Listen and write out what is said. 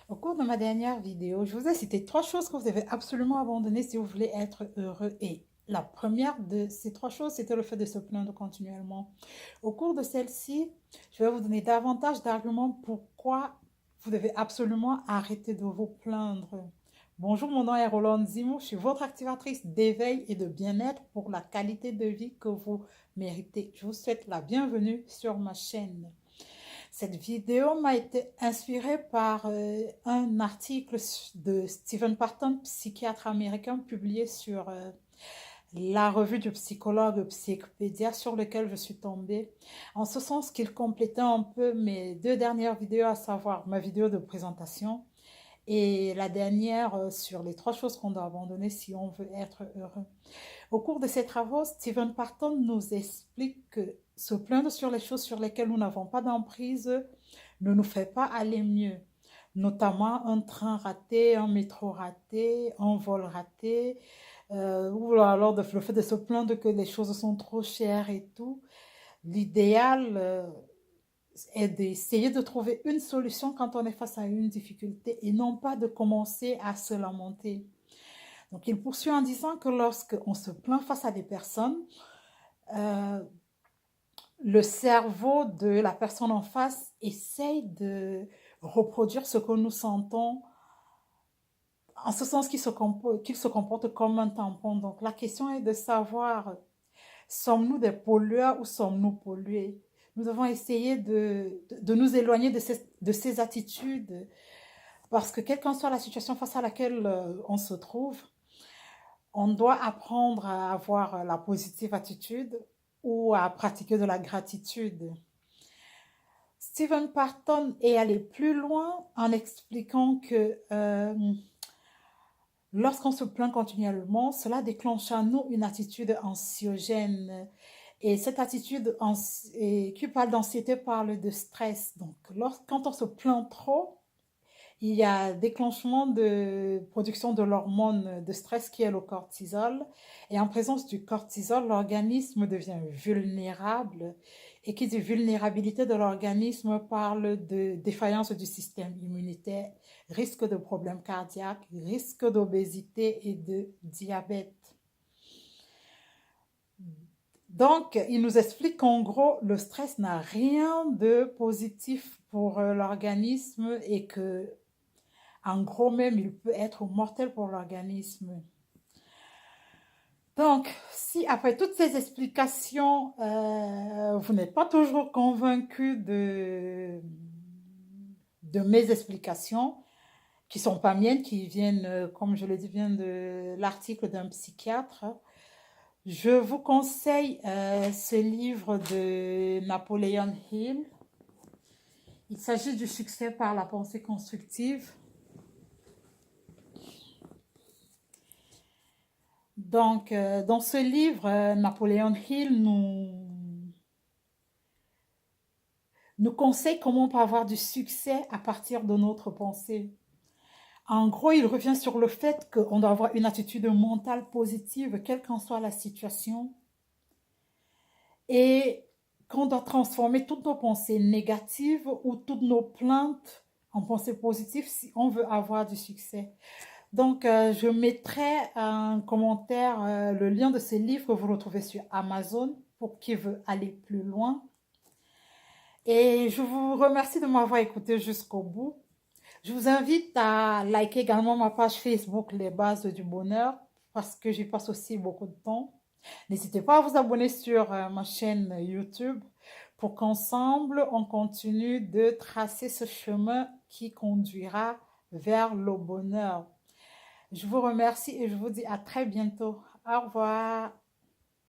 Au cours de ma dernière vidéo, je vous ai cité trois choses que vous devez absolument abandonner si vous voulez être heureux. Et la première de ces trois choses, c'était le fait de se plaindre continuellement. Au cours de celle-ci, je vais vous donner davantage d'arguments pourquoi vous devez absolument arrêter de vous plaindre. Bonjour, mon nom est Roland Zimo, je suis votre activatrice d'éveil et de bien-être pour la qualité de vie que vous méritez. Je vous souhaite la bienvenue sur ma chaîne. Cette vidéo m'a été inspirée par un article de Stephen Parton, psychiatre américain, publié sur la revue du psychologue Psychopédia, sur lequel je suis tombée, en ce sens qu'il complétait un peu mes deux dernières vidéos, à savoir ma vidéo de présentation et la dernière sur les trois choses qu'on doit abandonner si on veut être heureux. Au cours de ces travaux, Stephen Parton nous explique que se plaindre sur les choses sur lesquelles nous n'avons pas d'emprise ne nous fait pas aller mieux. Notamment un train raté, un métro raté, un vol raté, ou alors le fait de se plaindre que les choses sont trop chères et tout. L'idéal est d'essayer de trouver une solution quand on est face à une difficulté et non pas de commencer à se lamenter. Donc, il poursuit en disant que lorsqu'on se plaint face à des personnes, euh, le cerveau de la personne en face essaye de reproduire ce que nous sentons, en ce sens qu'il se comporte comme un tampon. Donc, la question est de savoir, sommes-nous des pollueurs ou sommes-nous pollués? Nous devons essayer de nous éloigner de ces attitudes, parce que quelle qu'en soit la situation face à laquelle on se trouve, on doit apprendre à avoir la positive attitude ou à pratiquer de la gratitude. Stephen Parton est allé plus loin en expliquant que lorsqu'on se plaint continuellement, cela déclenche en nous une attitude anxiogène. Et cette attitude qui parle d'anxiété parle de stress. Donc, quand on se plaint trop, il y a déclenchement de production de l'hormone de stress qui est le cortisol. Et en présence du cortisol, l'organisme devient vulnérable. Et qui dit vulnérabilité de l'organisme parle de défaillance du système immunitaire, risque de problèmes cardiaques, risque d'obésité et de diabète. Donc, il nous explique qu'en gros, le stress n'a rien de positif pour l'organisme et que en gros même, il peut être mortel pour l'organisme. Donc, si après toutes ces explications, vous n'êtes pas toujours convaincu de mes explications, qui ne sont pas miennes, qui viennent, comme je l'ai dit, viennent de l'article d'un psychiatre, je vous conseille ce livre de Napoleon Hill. Il s'agit du succès par la pensée constructive. Donc, dans ce livre, Napoléon Hill nous conseille comment on peut avoir du succès à partir de notre pensée. En gros, il revient sur le fait qu'on doit avoir une attitude mentale positive, quelle qu'en soit la situation, et qu'on doit transformer toutes nos pensées négatives ou toutes nos plaintes en pensées positives si on veut avoir du succès. Donc, je mettrai en commentaire le lien de ce livre que vous retrouvez sur Amazon pour qui veut aller plus loin. Et je vous remercie de m'avoir écouté jusqu'au bout. Je vous invite à liker également ma page Facebook Les Bases du Bonheur parce que j'y passe aussi beaucoup de temps. N'hésitez pas à vous abonner sur ma chaîne YouTube pour qu'ensemble, on continue de tracer ce chemin qui conduira vers le bonheur. Je vous remercie et je vous dis à très bientôt. Au revoir.